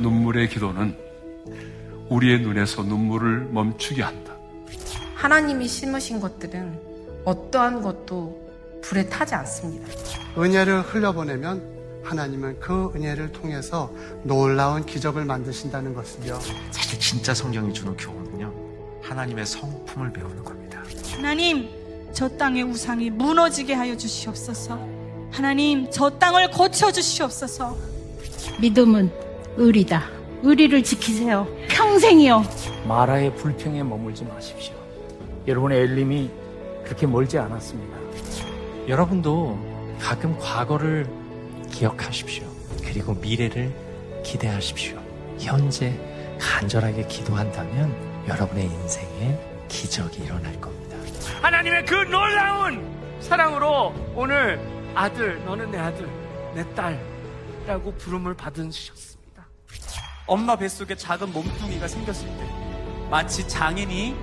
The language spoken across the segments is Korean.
눈물의 기도는 우리의 눈에서 눈물을 멈추게 한다. 하나님이 심으신 것들은 어떠한 것도 불에 타지 않습니다. 은혜를 흘려보내면 하나님은 그 은혜를 통해서 놀라운 기적을 만드신다는 것이죠. 사실 진짜 성경이 주는 교훈은요, 하나님의 성품을 배우는 겁니다. 하나님, 저 땅의 우상이 무너지게 하여 주시옵소서. 하나님, 저 땅을 고쳐 주시옵소서. 믿음은 의리다. 의리를 지키세요. 평생이요. 마라의 불평에 머물지 마십시오. 여러분의 엘림이 그렇게 멀지 않았습니다. 여러분도 가끔 과거를 기억하십시오. 그리고 미래를 기대하십시오. 현재 간절하게 기도한다면 여러분의 인생에 기적이 일어날 겁니다. 하나님의 그 놀라운 사랑으로 오늘 아들, 너는 내 아들, 내 딸이라고 부름을 받으셨습니다. 엄마 뱃속에 작은 몸뚱이가 생겼을 때 마치 장인이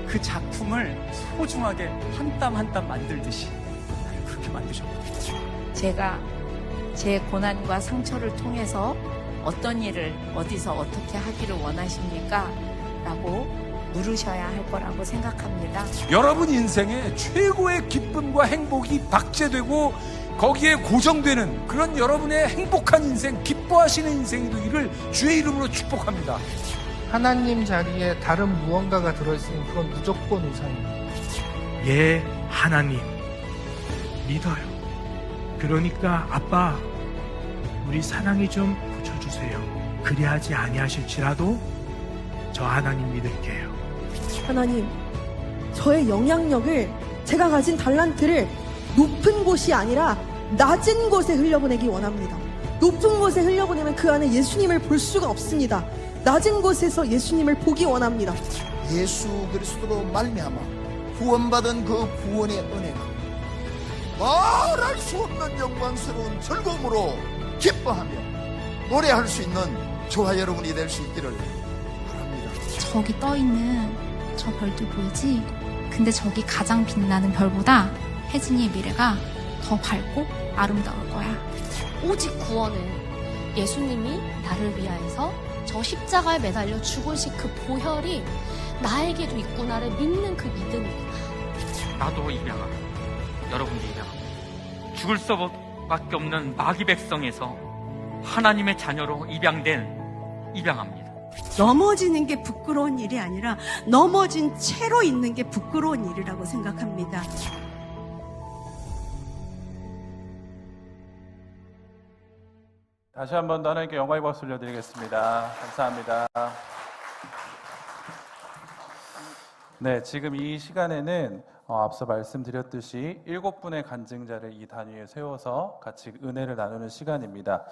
그 작품을 소중하게 한 땀 한 땀 만들듯이 그렇게 만드셨거든요. 제가 제 고난과 상처를 통해서 어떤 일을 어디서 어떻게 하기를 원하십니까? 라고 물으셔야 할 거라고 생각합니다. 여러분 인생에 최고의 기쁨과 행복이 박제되고 거기에 고정되는 그런 여러분의 행복한 인생, 기뻐하시는 인생이 되기를 주의 이름으로 축복합니다. 하나님 자리에 다른 무언가가 들어있으면 그건 무조건 우상입니다. 예, 하나님 믿어요. 그러니까 아빠, 우리 사랑이 좀 고쳐주세요. 그리하지 아니하실지라도 저 하나님 믿을게요. 하나님, 저의 영향력을, 제가 가진 달란트를 높은 곳이 아니라 낮은 곳에 흘려보내기 원합니다. 높은 곳에 흘려보내면 그 안에 예수님을 볼 수가 없습니다. 낮은 곳에서 예수님을 보기 원합니다. 예수 그리스도로 말미암아 구원받은 그 구원의 은혜가 말할 수 없는 영광스러운 즐거움으로 기뻐하며 노래할 수 있는 저와 여러분이 될 수 있기를 바랍니다. 저기 떠있는 저 별들 보이지? 근데 저기 가장 빛나는 별보다 혜진이의 미래가 더 밝고 아름다울 거야. 오직 구원은 예수님이 나를 위하여서 저 십자가에 매달려 죽으신 그 보혈이 나에게도 있구나를 믿는 그 믿음이구나. 나도 입양합니다. 여러분도 입양합니다. 죽을 수밖에 없는 마귀 백성에서 하나님의 자녀로 입양합니다. 넘어지는 게 부끄러운 일이 아니라 넘어진 채로 있는 게 부끄러운 일이라고 생각합니다. 다시 한 번 더 하나님께 영광의 박수 올려드리겠습니다. 감사합니다. 네, 지금 이 시간에는 앞서 말씀드렸듯이 7분의 간증자를 이 단위에 세워서 같이 은혜를 나누는 시간입니다.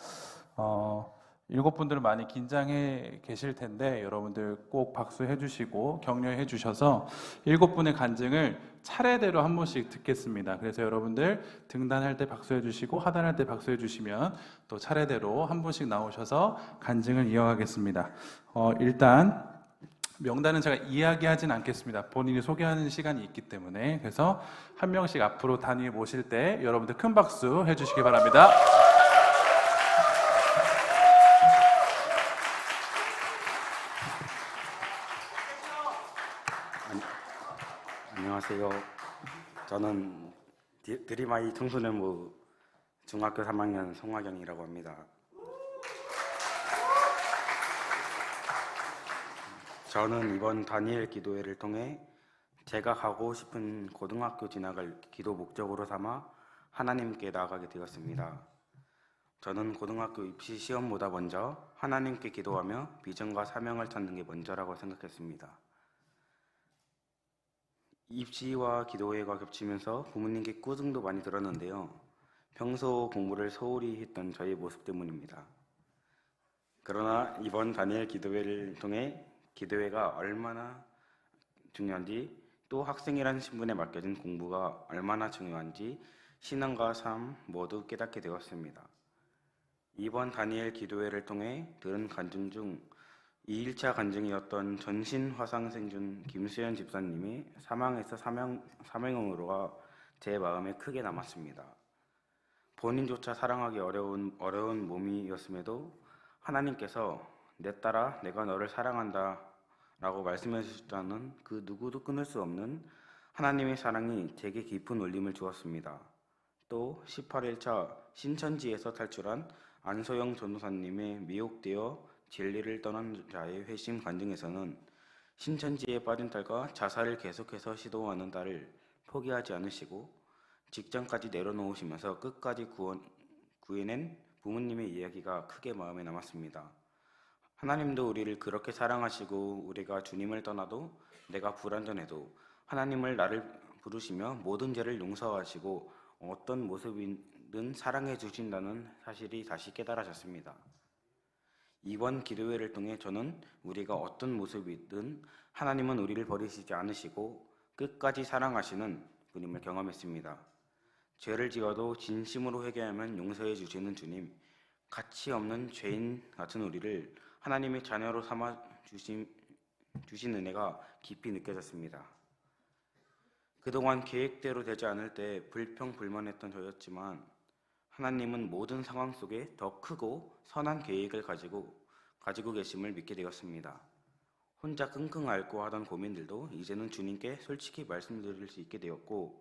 7분들은 많이 긴장해 계실 텐데 여러분들 꼭 박수해 주시고 격려해 주셔서 7분의 간증을 차례대로 한 번씩 듣겠습니다. 그래서 여러분들 등단할 때 박수해 주시고 하단할 때 박수해 주시면 또 차례대로 한 분씩 나오셔서 간증을 이어가겠습니다. 일단 명단은 제가 이야기하진 않겠습니다. 본인이 소개하는 시간이 있기 때문에. 그래서 한 명씩 앞으로 단위에 모실 때 여러분들 큰 박수 해주시기 바랍니다. 안녕하세요. 저는 드림아이 청소년부 중학교 3학년 송화경이라고 합니다. 저는 이번 다니엘 기도회를 통해 제가 가고 싶은 고등학교 진학을 기도 목적으로 삼아 하나님께 나아가게 되었습니다. 저는 고등학교 입시 시험보다 먼저 하나님께 기도하며 비전과 사명을 찾는 게 먼저라고 생각했습니다. 입시와 기도회가 겹치면서 부모님께 꾸중도 많이 들었는데요. 평소 공부를 소홀히 했던 저의 모습 때문입니다. 그러나 이번 다니엘 기도회를 통해 기도회가 얼마나 중요한지, 또 학생이라는 신분에 맡겨진 공부가 얼마나 중요한지 신앙과 삶 모두 깨닫게 되었습니다. 이번 다니엘 기도회를 통해 들은 간증 중 2일차 간증이었던 전신화상생존 김수현 집사님이 사망에서 사명으로가 제 마음에 크게 남았습니다. 본인조차 사랑하기 어려운 몸이었음에도 하나님께서 내 딸아 내가 너를 사랑한다 라고 말씀해 주셨다는 그 누구도 끊을 수 없는 하나님의 사랑이 제게 깊은 울림을 주었습니다. 또 18일차 신천지에서 탈출한 안소영 전도사님의 미혹되어 진리를 떠난 자의 회심 간증에서는 신천지에 빠진 딸과 자살을 계속해서 시도하는 딸을 포기하지 않으시고 직장까지 내려놓으시면서 끝까지 구해낸 부모님의 이야기가 크게 마음에 남았습니다. 하나님도 우리를 그렇게 사랑하시고 우리가 주님을 떠나도 내가 불완전해도 하나님을 나를 부르시며 모든 죄를 용서하시고 어떤 모습이든 사랑해 주신다는 사실이 다시 깨달아졌습니다. 이번 기도회를 통해 저는 우리가 어떤 모습이든 하나님은 우리를 버리시지 않으시고 끝까지 사랑하시는 분임을 경험했습니다. 죄를 지어도 진심으로 회개하면 용서해 주시는 주님, 가치 없는 죄인 같은 우리를 하나님의 자녀로 삼아 주신 은혜가 깊이 느껴졌습니다. 그동안 계획대로 되지 않을 때 불평불만했던 저였지만 하나님은 모든 상황 속에 더 크고 선한 계획을 가지고 계심을 믿게 되었습니다. 혼자 끙끙 앓고 하던 고민들도 이제는 주님께 솔직히 말씀드릴 수 있게 되었고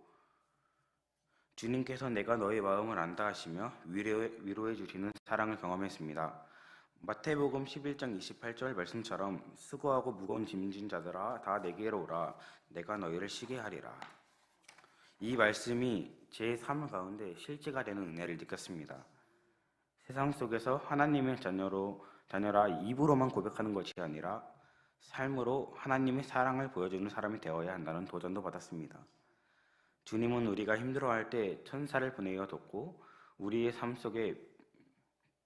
주님께서 내가 너의 마음을 안다 하시며 위로해 주시는 사랑을 경험했습니다. 마태복음 11장 28절 말씀처럼 수고하고 무거운 짐진 자들아 다 내게로 오라 내가 너희를 쉬게 하리라. 이 말씀이 제 삶 가운데 실제가 되는 은혜를 느꼈습니다. 세상 속에서 하나님의 자녀라 입으로만 고백하는 것이 아니라 삶으로 하나님의 사랑을 보여주는 사람이 되어야 한다는 도전도 받았습니다. 주님은 우리가 힘들어할 때 천사를 보내어 돕고 우리의 삶 속에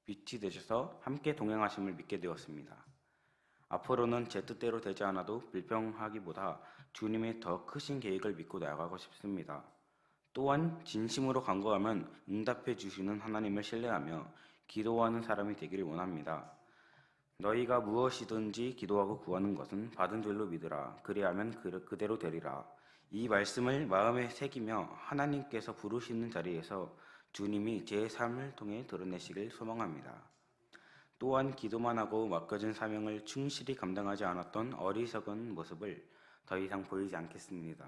빛이 되셔서 함께 동행하심을 믿게 되었습니다. 앞으로는 제 뜻대로 되지 않아도 불평하기보다 주님의 더 크신 계획을 믿고 나아가고 싶습니다. 또한 진심으로 간구하면 응답해 주시는 하나님을 신뢰하며 기도하는 사람이 되기를 원합니다. 너희가 무엇이든지 기도하고 구하는 것은 받은 줄로 믿으라. 그리하면 그대로 되리라. 이 말씀을 마음에 새기며 하나님께서 부르시는 자리에서 주님이 제 삶을 통해 드러내시길 소망합니다. 또한 기도만 하고 맡겨진 사명을 충실히 감당하지 않았던 어리석은 모습을 더 이상 보이지 않겠습니다.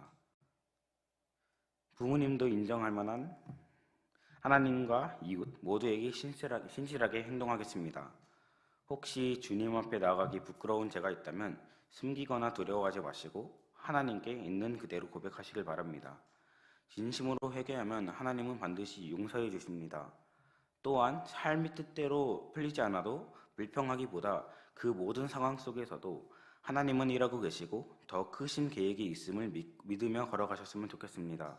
부모님도 인정할 만한 하나님과 이웃 모두에게 신실하게 행동하겠습니다. 혹시 주님 앞에 나아가기 부끄러운 죄가 있다면 숨기거나 두려워하지 마시고 하나님께 있는 그대로 고백하시길 바랍니다. 진심으로 회개하면 하나님은 반드시 용서해 주십니다. 또한 삶이 뜻대로 풀리지 않아도 불평하기보다 그 모든 상황 속에서도 하나님은 일하고 계시고 더 크신 계획이 있음을 믿으며 걸어가셨으면 좋겠습니다.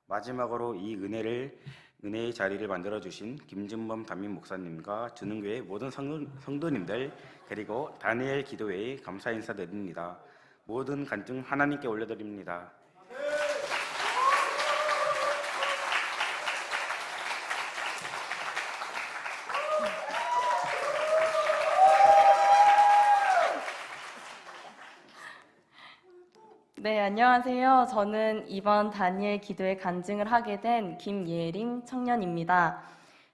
마지막으로 이 은혜의 자리를 만들어주신 김준범 담임 목사님과 주능교회 모든 성도님들 그리고 다니엘 기도회에 감사 인사드립니다. 모든 간증 하나님께 올려드립니다. 네, 안녕하세요. 저는 이번 다니엘 기도회 간증을 하게 된 김예림 청년입니다.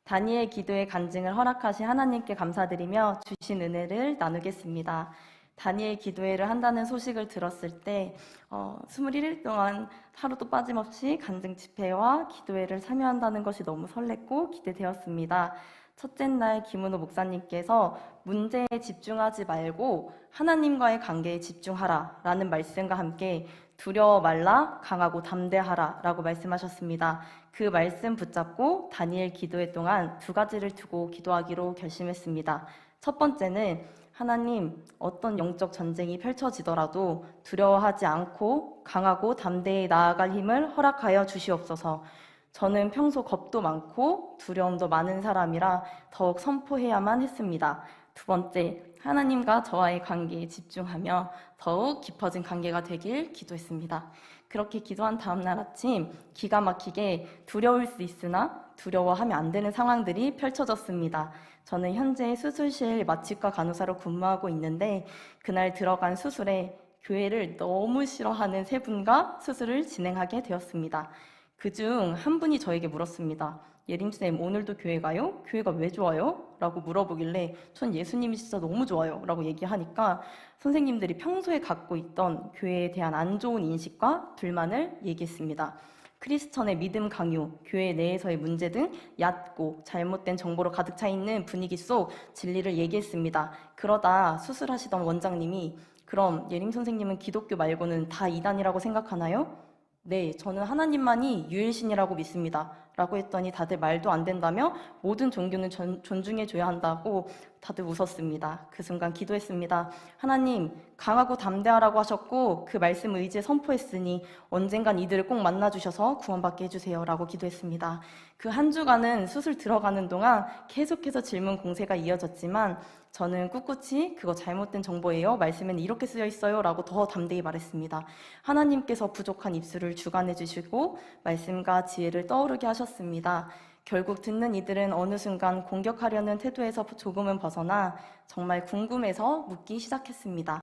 다니엘 기도회 간증을 허락하신 하나님께 감사드리며 주신 은혜를 나누겠습니다. 다니엘 기도회를 한다는 소식을 들었을 때 21일 동안 하루도 빠짐없이 간증 집회와 기도회를 참여한다는 것이 너무 설렜고 기대되었습니다. 첫째 날 김은호 목사님께서 문제에 집중하지 말고 하나님과의 관계에 집중하라 라는 말씀과 함께 두려워 말라 강하고 담대하라 라고 말씀하셨습니다. 그 말씀 붙잡고 다니엘 기도회 동안 두 가지를 두고 기도하기로 결심했습니다. 첫 번째는 하나님, 어떤 영적 전쟁이 펼쳐지더라도 두려워하지 않고 강하고 담대히 나아갈 힘을 허락하여 주시옵소서. 저는 평소 겁도 많고 두려움도 많은 사람이라 더욱 선포해야만 했습니다. 두 번째, 하나님과 저와의 관계에 집중하며 더욱 깊어진 관계가 되길 기도했습니다. 그렇게 기도한 다음 날 아침 기가 막히게 두려울 수 있으나 두려워하면 안 되는 상황들이 펼쳐졌습니다. 저는 현재 수술실 마취과 간호사로 근무하고 있는데 그날 들어간 수술에 교회를 너무 싫어하는 세 분과 수술을 진행하게 되었습니다. 그중 한 분이 저에게 물었습니다. 예림쌤 오늘도 교회 가요? 교회가 왜 좋아요? 라고 물어보길래 전 예수님이 진짜 너무 좋아요 라고 얘기하니까 선생님들이 평소에 갖고 있던 교회에 대한 안 좋은 인식과 불만을 얘기했습니다. 크리스천의 믿음 강요, 교회 내에서의 문제 등 얕고 잘못된 정보로 가득 차 있는 분위기 속 진리를 얘기했습니다. 그러다 수술하시던 원장님이 그럼 예림 선생님은 기독교 말고는 다 이단이라고 생각하나요? 네, 저는 하나님만이 유일신이라고 믿습니다. 라고 했더니 다들 말도 안 된다며 모든 종교는 존중해줘야 한다고 다들 웃었습니다. 그 순간 기도했습니다. 하나님, 강하고 담대하라고 하셨고 그 말씀을 의지에 선포했으니 언젠간 이들을 꼭 만나주셔서 구원받게 해주세요. 라고 기도했습니다. 그 한 주간은 수술 들어가는 동안 계속해서 질문 공세가 이어졌지만 저는 꿋꿋이 그거 잘못된 정보예요. 말씀에는 이렇게 쓰여 있어요. 라고 더 담대히 말했습니다. 하나님께서 부족한 입술을 주관해 주시고 말씀과 지혜를 떠오르게 하셨습니다. 결국 듣는 이들은 어느 순간 공격하려는 태도에서 조금은 벗어나 정말 궁금해서 묻기 시작했습니다.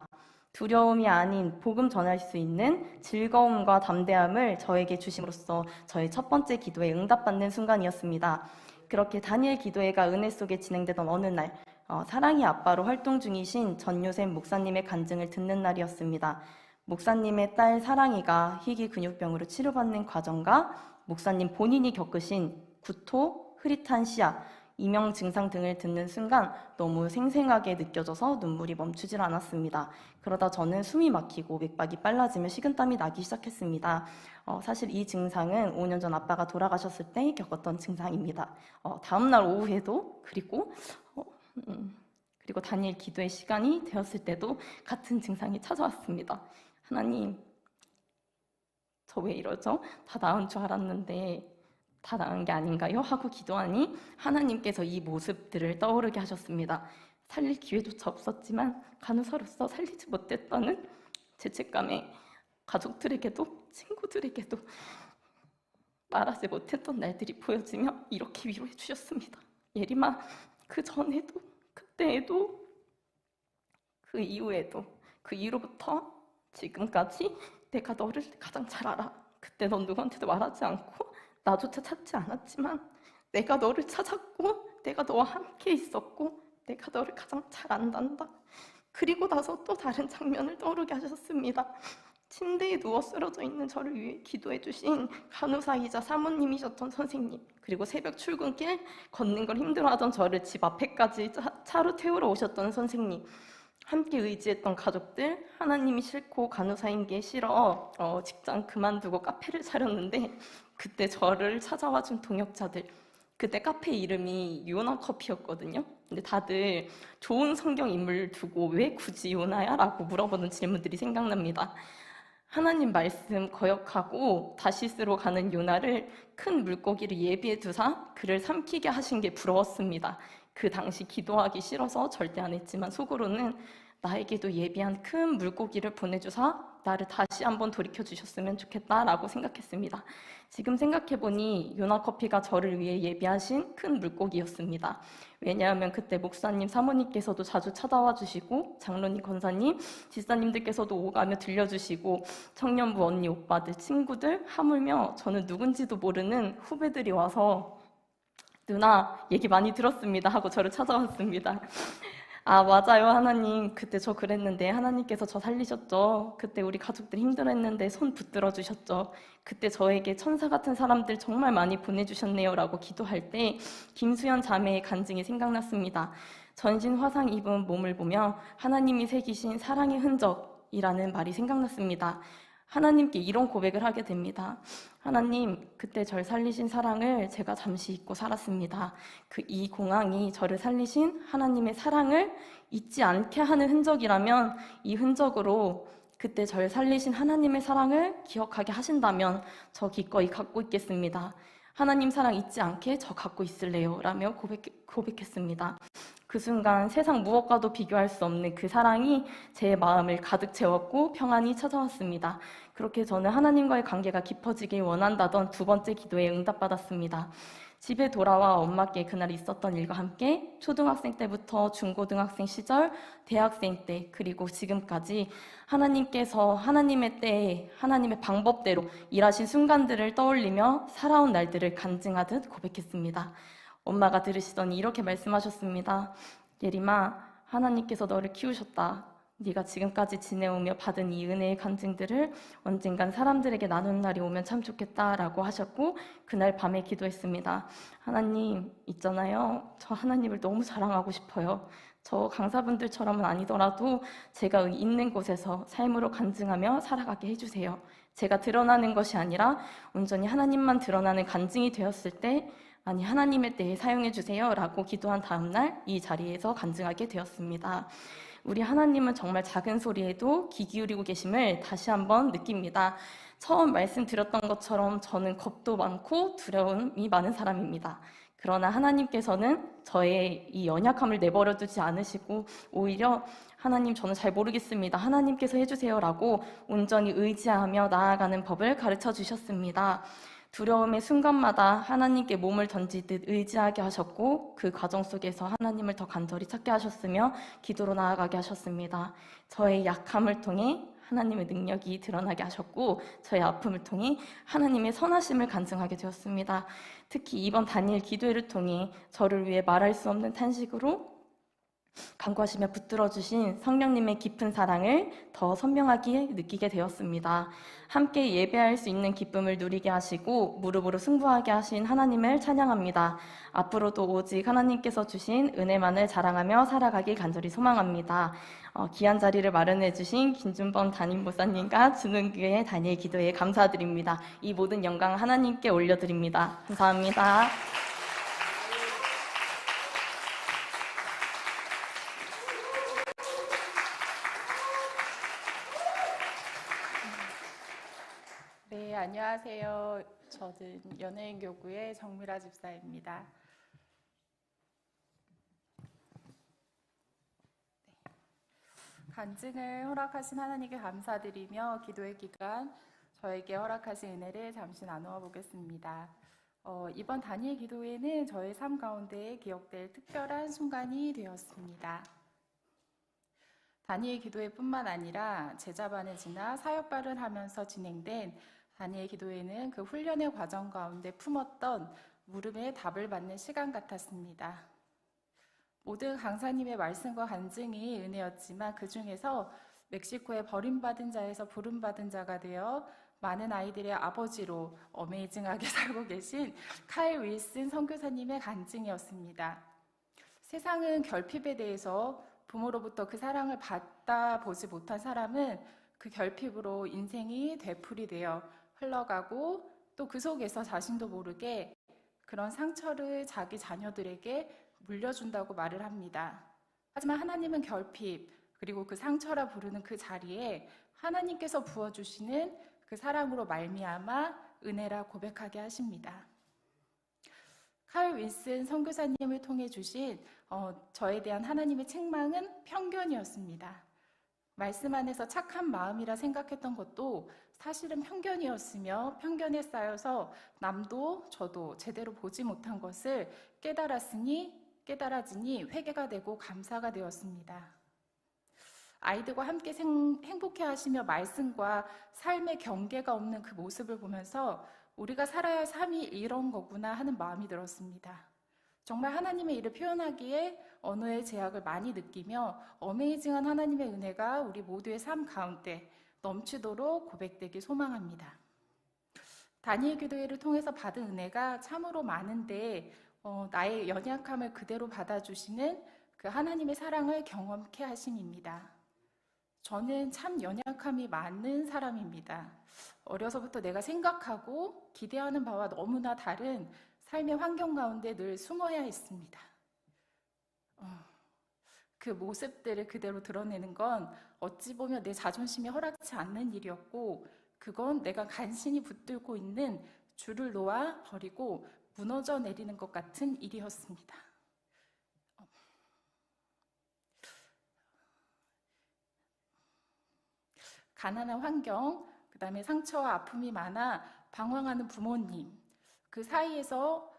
두려움이 아닌 복음 전할 수 있는 즐거움과 담대함을 저에게 주심으로써 저의 첫 번째 기도에 응답받는 순간이었습니다. 그렇게 다니엘 기도회가 은혜 속에 진행되던 어느 날 사랑의 아빠로 활동 중이신 전요셉 목사님의 간증을 듣는 날이었습니다. 목사님의 딸 사랑이가 희귀 근육병으로 치료받는 과정과 목사님 본인이 겪으신 구토, 흐릿한 시야, 이명 증상 등을 듣는 순간 너무 생생하게 느껴져서 눈물이 멈추질 않았습니다. 그러다 저는 숨이 막히고 맥박이 빨라지며 식은땀이 나기 시작했습니다. 사실 이 증상은 5년 전 아빠가 돌아가셨을 때 겪었던 증상입니다. 다음날 오후에도 그리고 다니엘 기도의 시간이 되었을 때도 같은 증상이 찾아왔습니다. 하나님, 저 왜 이러죠? 다 나은 줄 알았는데 다 나은 게 아닌가요? 하고 기도하니 하나님께서 이 모습들을 떠오르게 하셨습니다. 살릴 기회조차 없었지만 간호사로서 살리지 못했다는 죄책감에 가족들에게도 친구들에게도 말하지 못했던 날들이 보여지며 이렇게 위로해 주셨습니다. 예림아, 그 전에도 그때에도 그 이후에도 그 이후로부터 지금까지 내가 너를 가장 잘 알아. 그때 넌 누구한테도 말하지 않고 나조차 찾지 않았지만 내가 너를 찾았고 내가 너와 함께 있었고 내가 너를 가장 잘 안단다. 그리고 나서 또 다른 장면을 떠오르게 하셨습니다. 침대에 누워 쓰러져 있는 저를 위해 기도해 주신 간호사이자 사모님이셨던 선생님, 그리고 새벽 출근길 걷는 걸 힘들어하던 저를 집 앞에까지 차로 태우러 오셨던 선생님, 함께 의지했던 가족들, 하나님이 싫고 간호사인 게 싫어 직장 그만두고 카페를 차렸는데 그때 저를 찾아와 준 동역자들, 그때 카페 이름이 요나 커피였거든요. 근데 다들 좋은 성경 인물 두고 왜 굳이 요나야? 라고 물어보는 질문들이 생각납니다. 하나님 말씀 거역하고 다시스로 가는 요나를 큰 물고기를 예비해 두사 그를 삼키게 하신 게 부러웠습니다. 그 당시 기도하기 싫어서 절대 안 했지만 속으로는 나에게도 예비한 큰 물고기를 보내주사 나를 다시 한번 돌이켜주셨으면 좋겠다라고 생각했습니다. 지금 생각해보니 요나커피가 저를 위해 예비하신 큰 물고기였습니다. 왜냐하면 그때 목사님, 사모님께서도 자주 찾아와 주시고 장로님, 권사님, 집사님들께서도 오가며 들려주시고 청년부 언니, 오빠들, 친구들, 하물며 저는 누군지도 모르는 후배들이 와서 누나 얘기 많이 들었습니다 하고 저를 찾아왔습니다. 아, 맞아요, 하나님. 그때 저 그랬는데 하나님께서 저 살리셨죠. 그때 우리 가족들 힘들었는데 손 붙들어 주셨죠. 그때 저에게 천사 같은 사람들 정말 많이 보내주셨네요 라고 기도할 때 김수연 자매의 간증이 생각났습니다. 전신 화상 입은 몸을 보며 하나님이 새기신 사랑의 흔적이라는 말이 생각났습니다. 하나님께 이런 고백을 하게 됩니다. 하나님, 그때 절 살리신 사랑을 제가 잠시 잊고 살았습니다. 이 공항이 저를 살리신 하나님의 사랑을 잊지 않게 하는 흔적이라면 이 흔적으로 그때 절 살리신 하나님의 사랑을 기억하게 하신다면 저 기꺼이 갖고 있겠습니다. 하나님 사랑 잊지 않게 저 갖고 있을래요 라며 고백했습니다. 그 순간 세상 무엇과도 비교할 수 없는 그 사랑이 제 마음을 가득 채웠고 평안이 찾아왔습니다. 그렇게 저는 하나님과의 관계가 깊어지길 원한다던 두 번째 기도에 응답받았습니다. 집에 돌아와 엄마께 그날 있었던 일과 함께 초등학생 때부터 중고등학생 시절, 대학생 때, 그리고 지금까지 하나님께서 하나님의 때에 하나님의 방법대로 일하신 순간들을 떠올리며 살아온 날들을 간증하듯 고백했습니다. 엄마가 들으시더니 이렇게 말씀하셨습니다. 예림아, 하나님께서 너를 키우셨다. 네가 지금까지 지내오며 받은 이 은혜의 간증들을 언젠간 사람들에게 나누는 날이 오면 참 좋겠다라고 하셨고, 그날 밤에 기도했습니다. 하나님, 있잖아요. 저 하나님을 너무 자랑하고 싶어요. 저 강사분들처럼은 아니더라도 제가 있는 곳에서 삶으로 간증하며 살아가게 해주세요. 제가 드러나는 것이 아니라 온전히 하나님만 드러나는 간증이 되었을 때, 아니 하나님의 때에 사용해 주세요 라고 기도한 다음날 이 자리에서 간증하게 되었습니다. 우리 하나님은 정말 작은 소리에도 귀 기울이고 계심을 다시 한번 느낍니다. 처음 말씀드렸던 것처럼 저는 겁도 많고 두려움이 많은 사람입니다. 그러나 하나님께서는 저의 이 연약함을 내버려 두지 않으시고 오히려 하나님, 저는 잘 모르겠습니다. 하나님께서 해주세요 라고 온전히 의지하며 나아가는 법을 가르쳐 주셨습니다. 두려움의 순간마다 하나님께 몸을 던지듯 의지하게 하셨고, 그 과정 속에서 하나님을 더 간절히 찾게 하셨으며 기도로 나아가게 하셨습니다. 저의 약함을 통해 하나님의 능력이 드러나게 하셨고, 저의 아픔을 통해 하나님의 선하심을 간증하게 되었습니다. 특히 이번 다니엘 기도회를 통해 저를 위해 말할 수 없는 탄식으로 간구하시며 붙들어주신 성령님의 깊은 사랑을 더 선명하게 느끼게 되었습니다. 함께 예배할 수 있는 기쁨을 누리게 하시고 무릎으로 승부하게 하신 하나님을 찬양합니다. 앞으로도 오직 하나님께서 주신 은혜만을 자랑하며 살아가길 간절히 소망합니다. 귀한 자리를 마련해 주신 김준범 담임 목사님과 주능교회 다니엘 기도회에 감사드립니다. 이 모든 영광 하나님께 올려드립니다. 감사합니다. 네, 안녕하세요. 저는 연예인교구의 정미라 집사입니다. 간증을 허락하신 하나님께 감사드리며 기도의 기간 저에게 허락하신 은혜를 잠시 나누어 보겠습니다. 이번 다니엘 기도회는 저의 삶 가운데 기억될 특별한 순간이 되었습니다. 다니엘 기도회뿐만 아니라 제자반을 지나 사역반을 하면서 진행된 다니엘 기도회는 그 훈련의 과정 가운데 품었던 물음에 답을 받는 시간 같았습니다. 모든 강사님의 말씀과 간증이 은혜였지만 그 중에서 멕시코의 버림받은 자에서 부름받은 자가 되어 많은 아이들의 아버지로 어메이징하게 살고 계신 칼 윌슨 선교사님의 간증이었습니다. 세상은 결핍에 대해서 부모로부터 그 사랑을 받아보지 못한 사람은 그 결핍으로 인생이 되풀이되어 흘러가고 또 그 속에서 자신도 모르게 그런 상처를 자기 자녀들에게 물려준다고 말을 합니다. 하지만 하나님은 결핍 그리고 그 상처라 부르는 그 자리에 하나님께서 부어주시는 그 사랑으로 말미암아 은혜라 고백하게 하십니다. 칼 윌슨 선교사님을 통해 주신 저에 대한 하나님의 책망은 편견이었습니다. 말씀 안에서 착한 마음이라 생각했던 것도 사실은 편견이었으며 편견에 쌓여서 남도 저도 제대로 보지 못한 것을 깨달아지니 회개가 되고 감사가 되었습니다. 아이들과 함께 행복해 하시며 말씀과 삶의 경계가 없는 그 모습을 보면서 우리가 살아야 할 삶이 이런 거구나 하는 마음이 들었습니다. 정말 하나님의 일을 표현하기에 언어의 제약을 많이 느끼며 어메이징한 하나님의 은혜가 우리 모두의 삶 가운데 넘치도록 고백되길 소망합니다. 다니엘 기도회를 통해서 받은 은혜가 참으로 많은데 나의 연약함을 그대로 받아주시는 그 하나님의 사랑을 경험케 하심입니다. 저는 참 연약함이 많은 사람입니다. 어려서부터 내가 생각하고 기대하는 바와 너무나 다른 삶의 환경 가운데 늘 숨어야 했습니다. 그 모습들을 그대로 드러내는 건 어찌 보면 내 자존심이 허락치 않는 일이었고 그건 내가 간신히 붙들고 있는 줄을 놓아 버리고 무너져 내리는 것 같은 일이었습니다. 가난한 환경, 그 다음에 상처와 아픔이 많아 방황하는 부모님, 그 사이에서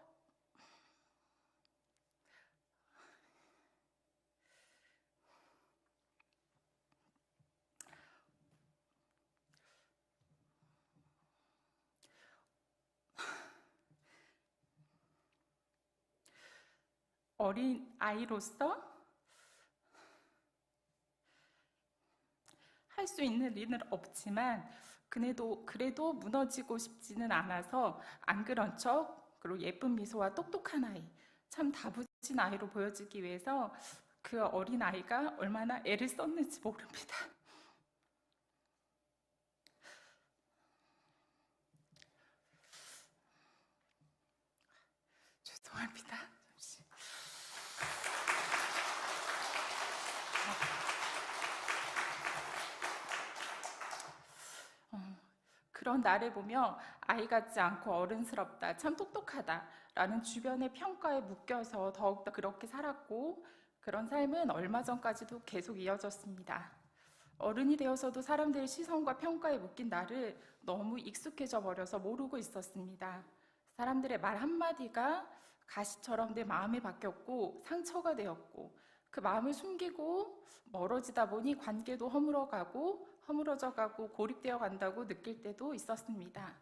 어린 아이로서 할 수 있는 일은 없지만 그래도 무너지고 싶지는 않아서 안 그런 척, 그리고 예쁜 미소와 똑똑한 아이, 참 다부진 아이로 보여지기 위해서 그 어린 아이가 얼마나 애를 썼는지 모릅니다. 죄송합니다. 잠시. 그런 나를 보며 아이 같지 않고 어른스럽다, 참 똑똑하다 라는 주변의 평가에 묶여서 더욱더 그렇게 살았고, 그런 삶은 얼마 전까지도 계속 이어졌습니다. 어른이 되어서도 사람들의 시선과 평가에 묶인 나를 너무 익숙해져 버려서 모르고 있었습니다. 사람들의 말 한마디가 가시처럼 내 마음에 박혔고 상처가 되었고, 그 마음을 숨기고 멀어지다 보니 관계도 허물어져 가고 고립되어 간다고 느낄 때도 있었습니다.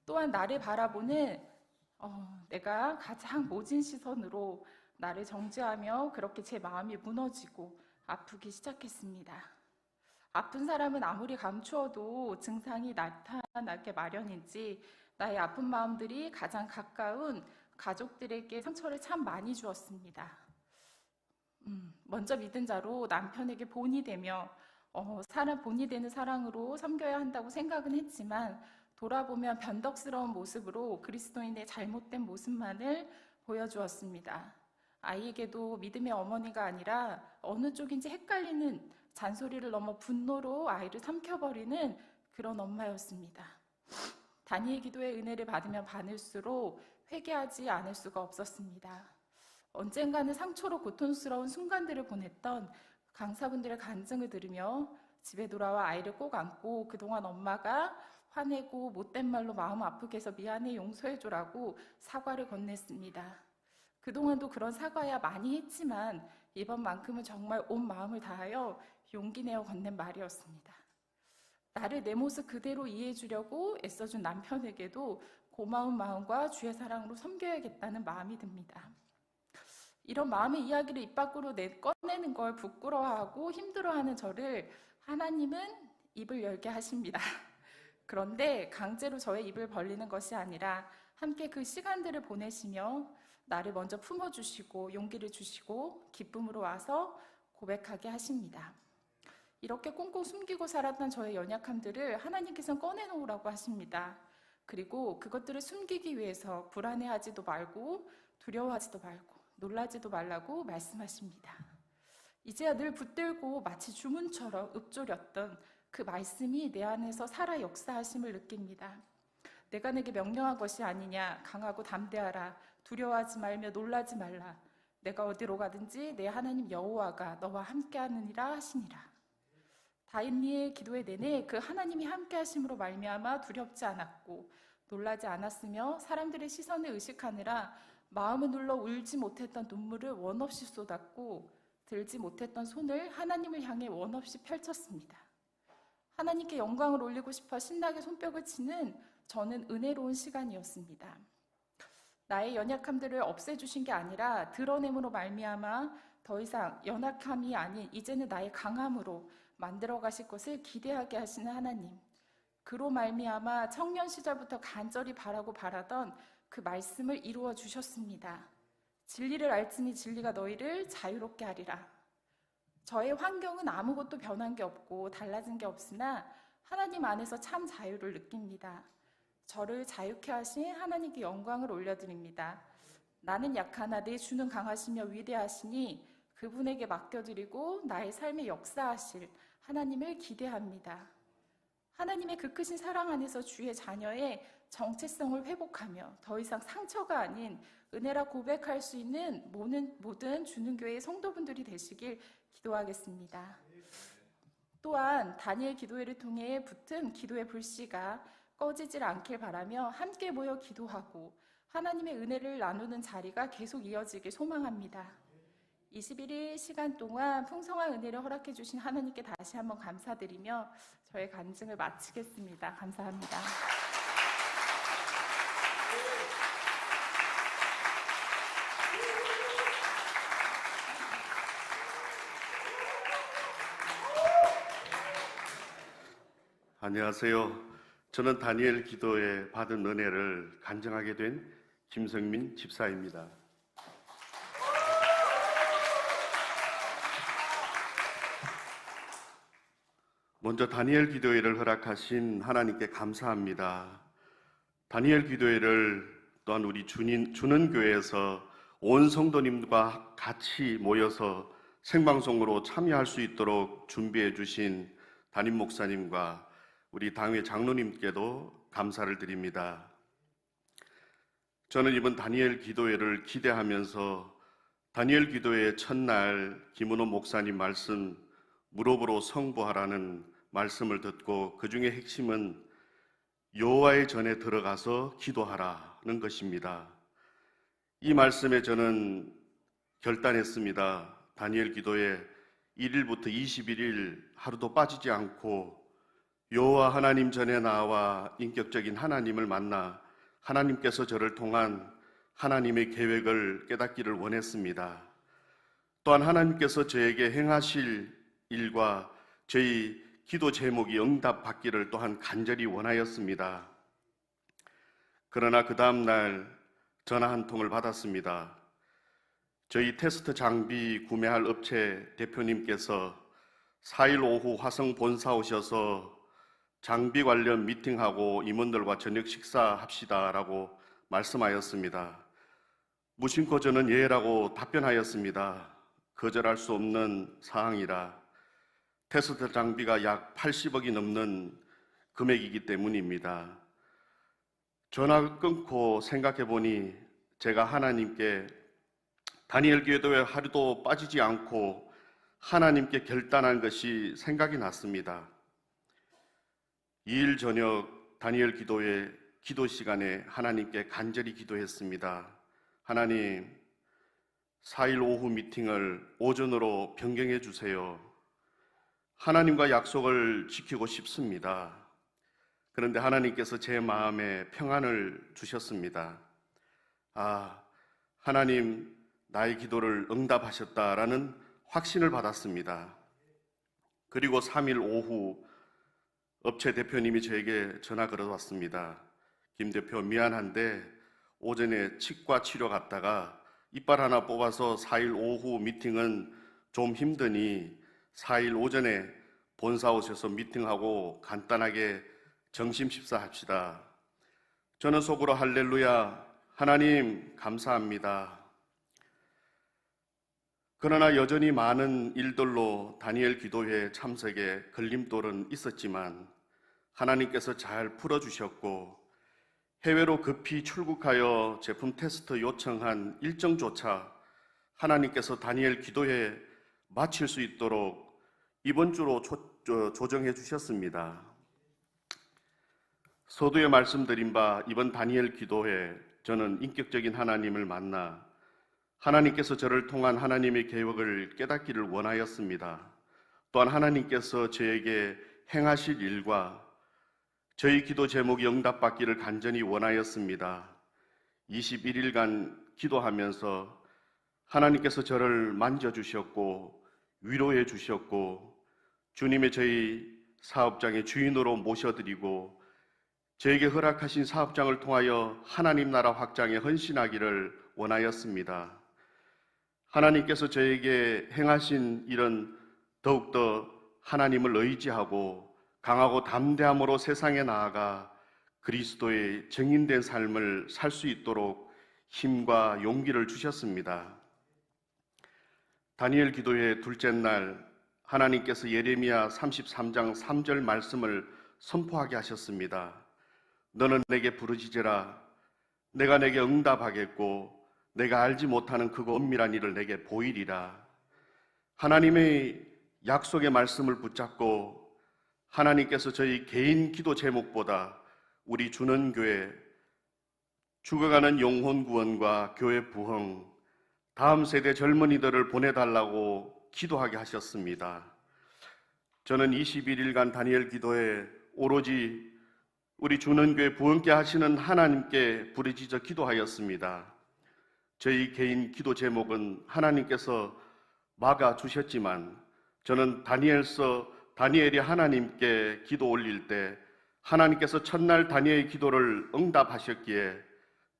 또한 나를 바라보는 내가 가장 모진 시선으로 나를 정죄하며 그렇게 제 마음이 무너지고 아프기 시작했습니다. 아픈 사람은 아무리 감추어도 증상이 나타나게 마련인지 나의 아픈 마음들이 가장 가까운 가족들에게 상처를 참 많이 주었습니다. 먼저 믿은 자로 남편에게 본이 되며 본이 되는 사랑으로 섬겨야 한다고 생각은 했지만, 돌아보면 변덕스러운 모습으로 그리스도인의 잘못된 모습만을 보여주었습니다. 아이에게도 믿음의 어머니가 아니라 어느 쪽인지 헷갈리는 잔소리를 넘어 분노로 아이를 삼켜버리는 그런 엄마였습니다. 다니엘 기도의 은혜를 받으면 받을수록 회개하지 않을 수가 없었습니다. 언젠가는 상처로 고통스러운 순간들을 보냈던 강사분들의 간증을 들으며 집에 돌아와 아이를 꼭 안고 그동안 엄마가 화내고 못된 말로 마음 아프게 해서 미안해, 용서해줘라고 사과를 건넸습니다. 그동안도 그런 사과야 많이 했지만 이번만큼은 정말 온 마음을 다하여 용기 내어 건넨 말이었습니다. 나를 내 모습 그대로 이해해주려고 애써준 남편에게도 고마운 마음과 주의 사랑으로 섬겨야겠다는 마음이 듭니다. 이런 마음의 이야기를 입 밖으로 꺼내는 걸 부끄러워하고 힘들어하는 저를 하나님은 입을 열게 하십니다. 그런데 강제로 저의 입을 벌리는 것이 아니라 함께 그 시간들을 보내시며 나를 먼저 품어주시고 용기를 주시고 기쁨으로 와서 고백하게 하십니다. 이렇게 꽁꽁 숨기고 살았던 저의 연약함들을 하나님께서는 꺼내놓으라고 하십니다. 그리고 그것들을 숨기기 위해서 불안해하지도 말고 두려워하지도 말고 놀라지도 말라고 말씀하십니다. 이제야 늘 붙들고 마치 주문처럼 읊조렸던 그 말씀이 내 안에서 살아 역사하심을 느낍니다. 내가 내게 명령한 것이 아니냐, 강하고 담대하라, 두려워하지 말며 놀라지 말라, 내가 어디로 가든지 내 하나님 여호와가 너와 함께하느니라 하시니라. 다니엘의 기도의 내내 그 하나님이 함께하심으로 말미암아 두렵지 않았고 놀라지 않았으며 사람들의 시선을 의식하느라 마음을 눌러 울지 못했던 눈물을 원없이 쏟았고 들지 못했던 손을 하나님을 향해 원없이 펼쳤습니다. 하나님께 영광을 올리고 싶어 신나게 손뼉을 치는 저는 은혜로운 시간이었습니다. 나의 연약함들을 없애주신 게 아니라 드러냄으로 말미암아 더 이상 연약함이 아닌 이제는 나의 강함으로 만들어 가실 것을 기대하게 하시는 하나님. 그로 말미암아 청년 시절부터 간절히 바라던 그 말씀을 이루어 주셨습니다. 진리를 알지니 진리가 너희를 자유롭게 하리라. 저의 환경은 아무것도 변한 게 없고 달라진 게 없으나 하나님 안에서 참 자유를 느낍니다. 저를 자유케 하신 하나님께 영광을 올려드립니다. 나는 약하나 내 주는 강하시며 위대하시니 그분에게 맡겨드리고 나의 삶에 역사하실 하나님을 기대합니다. 하나님의 그 크신 사랑 안에서 주의 자녀의 정체성을 회복하며 더 이상 상처가 아닌 은혜라 고백할 수 있는 모든 주는교회의 성도분들이 되시길 기도하겠습니다. 또한 다니엘 기도회를 통해 붙은 기도의 불씨가 꺼지질 않길 바라며 함께 모여 기도하고 하나님의 은혜를 나누는 자리가 계속 이어지길 소망합니다. 21일 시간 동안 풍성한 은혜를 허락해 주신 하나님께 다시 한번 감사드리며 저의 간증을 마치겠습니다. 감사합니다. 안녕하세요. 저는 다니엘 기도에 받은 은혜를 간증하게 된 김성민 집사입니다. 먼저 다니엘 기도회를 허락하신 하나님께 감사합니다. 다니엘 기도회를 또한 우리 주는 교회에서 온 성도님과 같이 모여서 생방송으로 참여할 수 있도록 준비해 주신 담임 목사님과 우리 당회 장로님께도 감사를 드립니다. 저는 이번 다니엘 기도회를 기대하면서 다니엘 기도회 첫날 김은호 목사님 말씀 무릎으로 성보하라는 말씀을 듣고 그 중에 핵심은 여호와의 전에 들어가서 기도하라는 것입니다. 이 말씀에 저는 결단했습니다. 다니엘 기도회 1일부터 21일 하루도 빠지지 않고 여호와 하나님 전에 나와 인격적인 하나님을 만나 하나님께서 저를 통한 하나님의 계획을 깨닫기를 원했습니다. 또한 하나님께서 저에게 행하실 일과 저희 기도 제목이 응답받기를 또한 간절히 원하였습니다. 그러나 그 다음날 전화 한 통을 받았습니다. 저희 테스트 장비 구매할 업체 대표님께서 4일 오후 화성 본사 오셔서 장비 관련 미팅하고 임원들과 저녁 식사합시다라고 말씀하였습니다. 무심코 저는 예라고 답변하였습니다. 거절할 수 없는 사항이라 테스트 장비가 약 80억이 넘는 금액이기 때문입니다. 전화 끊고 생각해 보니 제가 하나님께 다니엘 기도회 하루도 빠지지 않고 하나님께 결단한 것이 생각이 났습니다. 2일 저녁 다니엘 기도회 기도 시간에 하나님께 간절히 기도했습니다. 하나님, 4일 오후 미팅을 오전으로 변경해 주세요. 하나님과 약속을 지키고 싶습니다. 그런데 하나님께서 제 마음에 평안을 주셨습니다. 하나님 나의 기도를 응답하셨다라는 확신을 받았습니다. 그리고 3일 오후 업체 대표님이 저에게 전화 걸어왔습니다. 김 대표 미안한데 오전에 치과 치료 갔다가 이빨 하나 뽑아서 4일 오후 미팅은 좀 힘드니 4일 오전에 본사 오셔서 미팅하고 간단하게 점심 식사합시다. 저는 속으로 할렐루야, 하나님 감사합니다. 그러나 여전히 많은 일들로 다니엘 기도회 참석에 걸림돌은 있었지만 하나님께서 잘 풀어주셨고 해외로 급히 출국하여 제품 테스트 요청한 일정조차 하나님께서 다니엘 기도회 마칠 수 있도록 이번 주로 조정해 주셨습니다. 서두에 말씀드린 바 이번 다니엘 기도회 저는 인격적인 하나님을 만나 하나님께서 저를 통한 하나님의 계획을 깨닫기를 원하였습니다. 또한 하나님께서 저에게 행하실 일과 저희 기도 제목이 응답받기를 간절히 원하였습니다. 21일간 기도하면서 하나님께서 저를 만져주셨고 위로해 주셨고 주님의 저희 사업장의 주인으로 모셔드리고 저에게 허락하신 사업장을 통하여 하나님 나라 확장에 헌신하기를 원하였습니다. 하나님께서 저에게 행하신 일은 더욱더 하나님을 의지하고 강하고 담대함으로 세상에 나아가 그리스도의 증인된 삶을 살 수 있도록 힘과 용기를 주셨습니다. 다니엘 기도회 둘째 날 하나님께서 예레미야 33장 3절 말씀을 선포하게 하셨습니다. 너는 내게 부르짖으라. 내가 내게 응답하겠고 내가 알지 못하는 크고 은밀한 일을 내게 보이리라. 하나님의 약속의 말씀을 붙잡고 하나님께서 저희 개인 기도 제목보다 우리 주는 교회, 죽어가는 영혼 구원과 교회 부흥, 다음 세대 젊은이들을 보내달라고 기도하게 하셨습니다. 저는 21일간 다니엘 기도에 오로지 우리 주는 교회 부흥케 하시는 하나님께 부르짖어 기도하였습니다. 저희 개인 기도 제목은 하나님께서 막아주셨지만 저는 다니엘서 다니엘이 하나님께 기도 올릴 때 하나님께서 첫날 다니엘의 기도를 응답하셨기에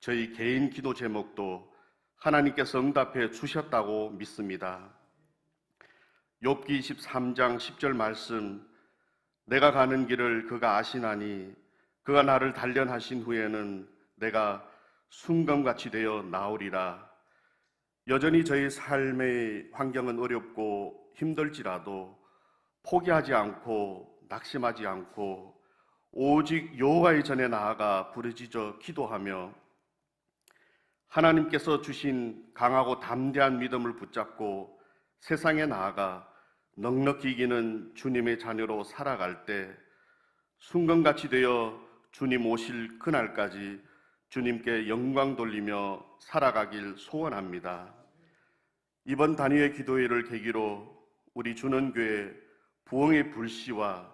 저희 개인 기도 제목도 하나님께서 응답해 주셨다고 믿습니다. 욥기 23장 10절 말씀, 내가 가는 길을 그가 아시나니 그가 나를 단련하신 후에는 내가 순금같이 되어 나오리라. 여전히 저희 삶의 환경은 어렵고 힘들지라도 포기하지 않고 낙심하지 않고 오직 여호와의 전에 나아가 부르짖어 기도하며 하나님께서 주신 강하고 담대한 믿음을 붙잡고 세상에 나아가 넉넉히 이기는 주님의 자녀로 살아갈 때 순금같이 되어 주님 오실 그날까지 주님께 영광 돌리며 살아가길 소원합니다. 이번 단위의 기도회를 계기로 우리 준원교회 부흥의 불씨와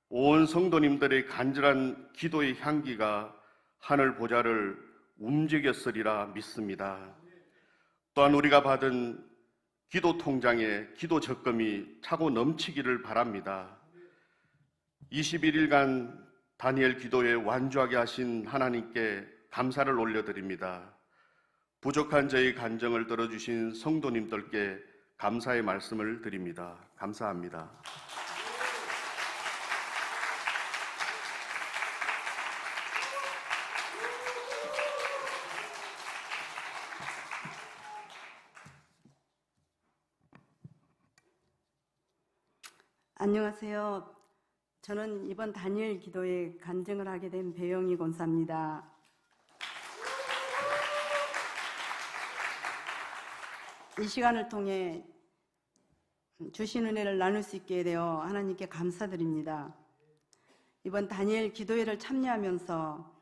온 성도님들의 간절한 기도의 향기가 하늘 보좌를 움직였으리라 믿습니다. 또한 우리가 받은 기도 통장에 기도 적금이 차고 넘치기를 바랍니다. 21일간 다니엘 기도에 완주하게 하신 하나님께 감사를 올려드립니다. 부족한 저희 간정을 들어주신 성도님들께 감사의 말씀을 드립니다. 감사합니다. 안녕하세요. 저는 이번 다니엘 기도에 간증을 하게 된 배영희 권사입니다. 이 시간을 통해 주신 은혜를 나눌 수 있게 되어 하나님께 감사드립니다. 이번 다니엘 기도회를 참여하면서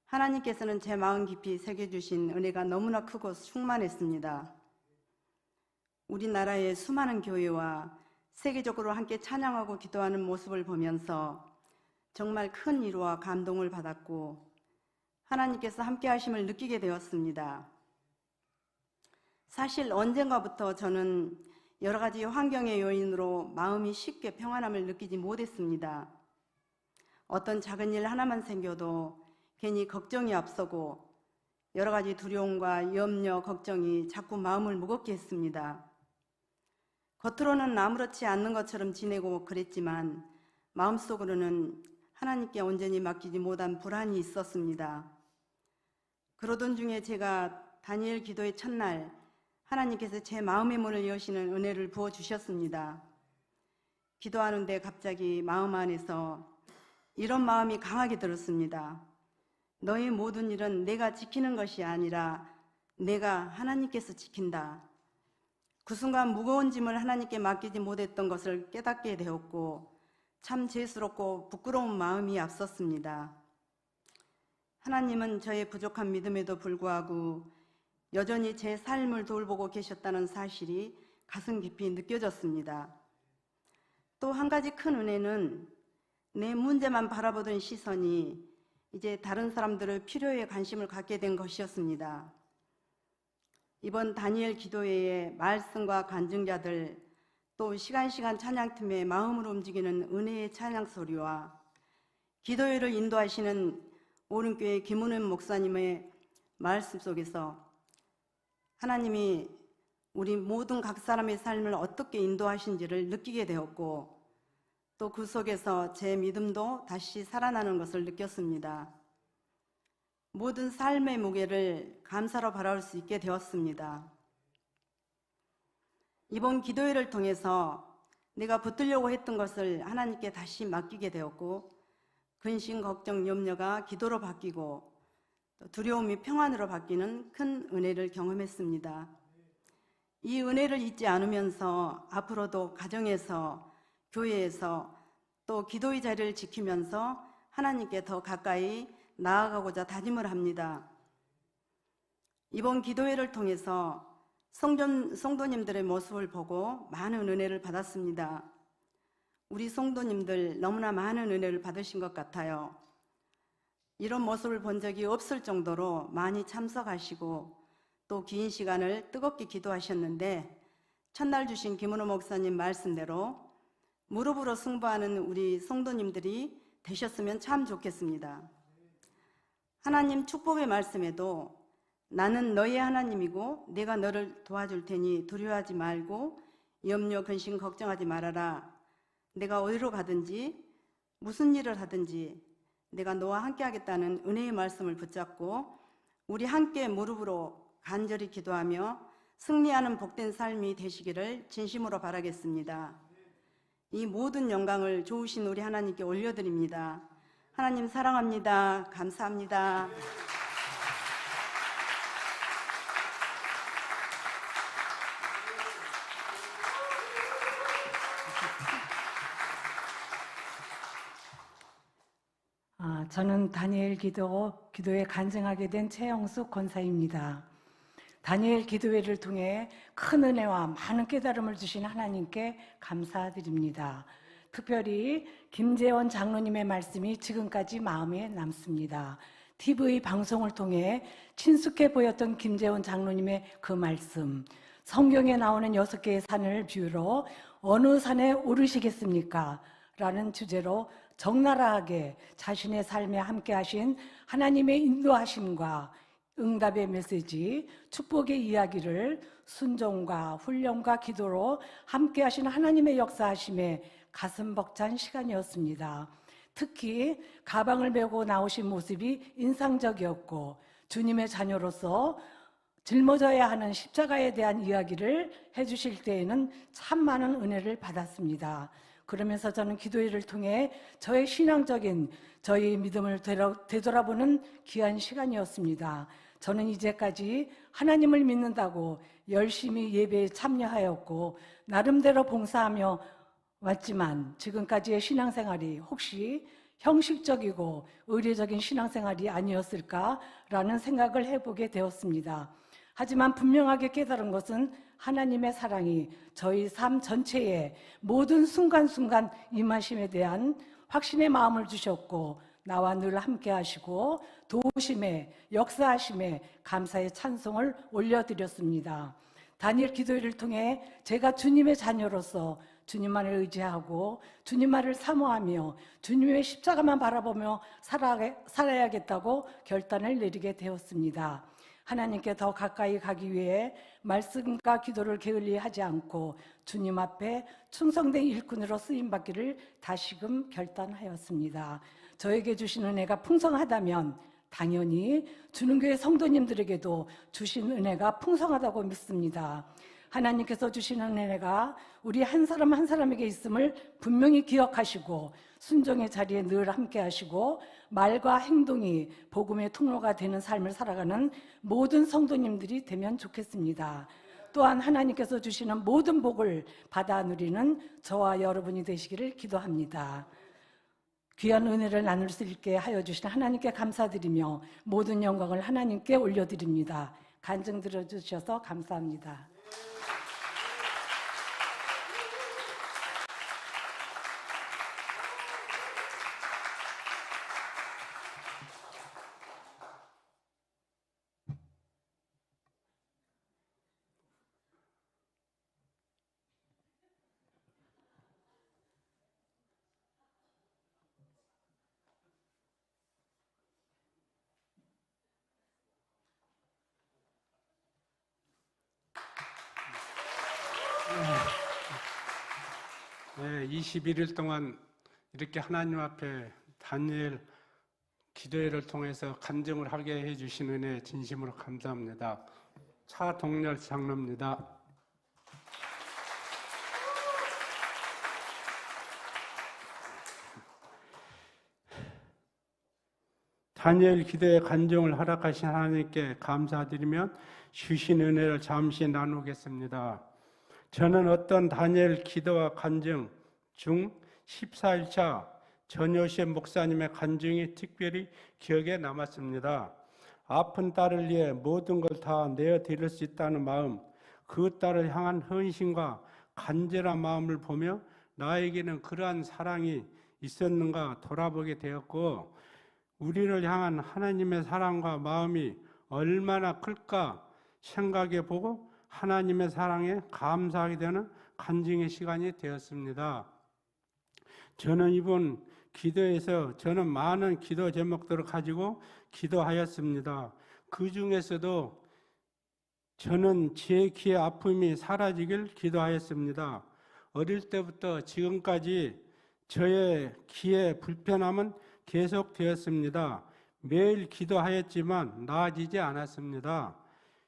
하나님께서는 제 마음 깊이 새겨주신 은혜가 너무나 크고 충만했습니다. 우리나라의 수많은 교회와 세계적으로 함께 찬양하고 기도하는 모습을 보면서 정말 큰 위로와 감동을 받았고 하나님께서 함께 하심을 느끼게 되었습니다. 사실 언젠가부터 저는 여러 가지 환경의 요인으로 마음이 쉽게 평안함을 느끼지 못했습니다. 어떤 작은 일 하나만 생겨도 괜히 걱정이 앞서고 여러 가지 두려움과 염려, 걱정이 자꾸 마음을 무겁게 했습니다. 겉으로는 아무렇지 않는 것처럼 지내고 그랬지만 마음속으로는 하나님께 온전히 맡기지 못한 불안이 있었습니다. 그러던 중에 제가 다니엘 기도의 첫날 하나님께서 제 마음의 문을 여시는 은혜를 부어주셨습니다. 기도하는데 갑자기 마음 안에서 이런 마음이 강하게 들었습니다. 너의 모든 일은 내가 지키는 것이 아니라 내가 하나님께서 지킨다. 그 순간 무거운 짐을 하나님께 맡기지 못했던 것을 깨닫게 되었고 참 죄스럽고 부끄러운 마음이 앞섰습니다. 하나님은 저의 부족한 믿음에도 불구하고 여전히 제 삶을 돌보고 계셨다는 사실이 가슴 깊이 느껴졌습니다. 또 한 가지 큰 은혜는 내 문제만 바라보던 시선이 이제 다른 사람들의 필요에 관심을 갖게 된 것이었습니다. 이번 다니엘 기도회의 말씀과 간증자들 또 시간 찬양팀의 마음을 움직이는 은혜의 찬양 소리와 기도회를 인도하시는 오른교회 김은은 목사님의 말씀 속에서 하나님이 우리 모든 각 사람의 삶을 어떻게 인도하신지를 느끼게 되었고 또 그 속에서 제 믿음도 다시 살아나는 것을 느꼈습니다. 모든 삶의 무게를 감사로 바라볼 수 있게 되었습니다. 이번 기도회를 통해서 내가 붙들려고 했던 것을 하나님께 다시 맡기게 되었고 근심, 걱정, 염려가 기도로 바뀌고 두려움이 평안으로 바뀌는 큰 은혜를 경험했습니다. 이 은혜를 잊지 않으면서 앞으로도 가정에서, 교회에서 또 기도의 자리를 지키면서 하나님께 더 가까이 나아가고자 다짐을 합니다. 이번 기도회를 통해서 성도님들의 모습을 보고 많은 은혜를 받았습니다. 우리 성도님들 너무나 많은 은혜를 받으신 것 같아요. 이런 모습을 본 적이 없을 정도로 많이 참석하시고 또 긴 시간을 뜨겁게 기도하셨는데 첫날 주신 김은호 목사님 말씀대로 무릎으로 승부하는 우리 성도님들이 되셨으면 참 좋겠습니다. 하나님 축복의 말씀에도 나는 너의 하나님이고 내가 너를 도와줄 테니 두려워하지 말고 염려, 근심, 걱정하지 말아라. 내가 어디로 가든지 무슨 일을 하든지 내가 너와 함께 하겠다는 은혜의 말씀을 붙잡고 우리 함께 무릎으로 간절히 기도하며 승리하는 복된 삶이 되시기를 진심으로 바라겠습니다. 이 모든 영광을 좋으신 우리 하나님께 올려드립니다. 하나님 사랑합니다. 감사합니다. 저는 다니엘 기도에 간증하게 된 최영숙 권사입니다. 다니엘 기도회를 통해 큰 은혜와 많은 깨달음을 주신 하나님께 감사드립니다. 특별히 김재원 장로님의 말씀이 지금까지 마음에 남습니다. TV 방송을 통해 친숙해 보였던 김재원 장로님의 그 말씀, 성경에 나오는 6개의 산을 비유로 어느 산에 오르시겠습니까? 라는 주제로 적나라하게 자신의 삶에 함께 하신 하나님의 인도하심과 응답의 메시지, 축복의 이야기를 순종과 훈련과 기도로 함께 하신 하나님의 역사하심에 가슴 벅찬 시간이었습니다. 특히 가방을 메고 나오신 모습이 인상적이었고 주님의 자녀로서 짊어져야 하는 십자가에 대한 이야기를 해주실 때에는 참 많은 은혜를 받았습니다. 그러면서 저는 기도회를 통해 저의 신앙적인 저희 믿음을 되돌아보는 귀한 시간이었습니다. 저는 이제까지 하나님을 믿는다고 열심히 예배에 참여하였고 나름대로 봉사하며 왔지만 지금까지의 신앙생활이 혹시 형식적이고 의례적인 신앙생활이 아니었을까라는 생각을 해보게 되었습니다. 하지만 분명하게 깨달은 것은 하나님의 사랑이 저희 삶 전체에 모든 순간순간 임하심에 대한 확신의 마음을 주셨고 나와 늘 함께 하시고 도우심에 역사하심에 감사의 찬송을 올려드렸습니다. 다니엘 기도회를 통해 제가 주님의 자녀로서 주님만을 의지하고 주님만을 사모하며 주님의 십자가만 바라보며 살아야겠다고 결단을 내리게 되었습니다. 하나님께 더 가까이 가기 위해 말씀과 기도를 게을리하지 않고 주님 앞에 충성된 일꾼으로 쓰임받기를 다시금 결단하였습니다. 저에게 주신 은혜가 풍성하다면 당연히 주는교회 성도님들에게도 주신 은혜가 풍성하다고 믿습니다. 하나님께서 주시는 은혜가 우리 한 사람 한 사람에게 있음을 분명히 기억하시고 순종의 자리에 늘 함께 하시고 말과 행동이 복음의 통로가 되는 삶을 살아가는 모든 성도님들이 되면 좋겠습니다. 또한 하나님께서 주시는 모든 복을 받아 누리는 저와 여러분이 되시기를 기도합니다. 귀한 은혜를 나눌 수 있게 하여 주신 하나님께 감사드리며 모든 영광을 하나님께 올려드립니다. 간증 들어주셔서 감사합니다. 네, 21일 동안 이렇게 하나님 앞에 다니엘 기도회를 통해서 간증을 하게 해주신 은혜 진심으로 감사합니다. 차동렬 장로입니다. 다니엘 기도회 간증을 허락하신 하나님께 감사드리며 주신 은혜를 잠시 나누겠습니다. 저는 어떤 다니엘 기도와 간증 중 14일차 전효시 목사님의 간증이 특별히 기억에 남았습니다. 아픈 딸을 위해 모든 걸 다 내어드릴 수 있다는 마음, 그 딸을 향한 헌신과 간절한 마음을 보며 나에게는 그러한 사랑이 있었는가 돌아보게 되었고 우리를 향한 하나님의 사랑과 마음이 얼마나 클까 생각해보고 하나님의 사랑에 감사하게 되는 간증의 시간이 되었습니다. 저는 이번 기도에서 저는 많은 기도 제목들을 가지고 기도하였습니다. 그 중에서도 저는 제 귀의 아픔이 사라지길 기도하였습니다. 어릴 때부터 지금까지 저의 귀의 불편함은 계속되었습니다. 매일 기도하였지만 나아지지 않았습니다.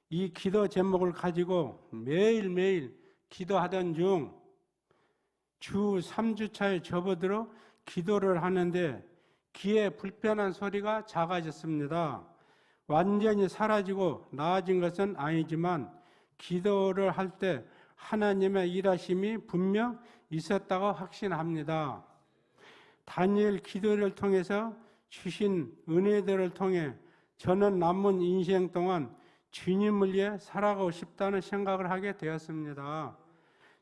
이 기도 제목을 가지고 매일매일 기도하던 중 주 3주차에 접어들어 기도를 하는데 귀에 불편한 소리가 작아졌습니다. 완전히 사라지고 나아진 것은 아니지만 기도를 할 때 하나님의 일하심이 분명 있었다고 확신합니다. 다니엘 기도를 통해서 주신 은혜들을 통해 저는 남은 인생 동안 주님을 위해 살아가고 싶다는 생각을 하게 되었습니다.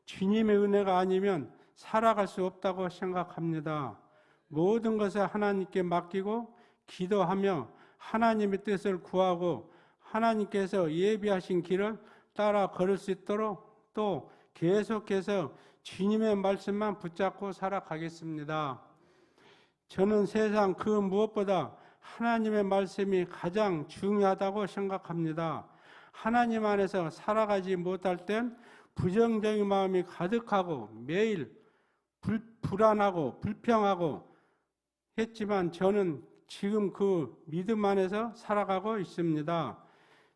주님의 은혜가 아니면 살아갈 수 없다고 생각합니다. 모든 것을 하나님께 맡기고 기도하며 하나님의 뜻을 구하고 하나님께서 예비하신 길을 따라 걸을 수 있도록 또 계속해서 주님의 말씀만 붙잡고 살아가겠습니다. 저는 세상 그 무엇보다 하나님의 말씀이 가장 중요하다고 생각합니다. 하나님 안에서 살아가지 못할 땐 부정적인 마음이 가득하고 매일 불안하고 불평하고 했지만 저는 지금 그 믿음 안에서 살아가고 있습니다.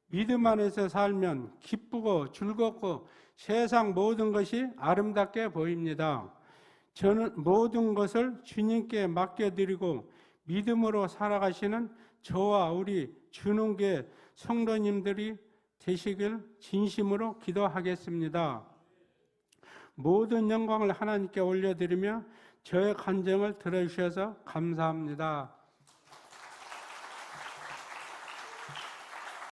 믿음 안에서 살면 기쁘고 즐겁고 세상 모든 것이 아름답게 보입니다. 저는 모든 것을 주님께 맡겨드리고 믿음으로 살아가시는 저와 우리 주능교회 성도님들이 되시길 진심으로 기도하겠습니다. 모든 영광을 하나님께 올려드리며 저의 간증을 들어주셔서 감사합니다.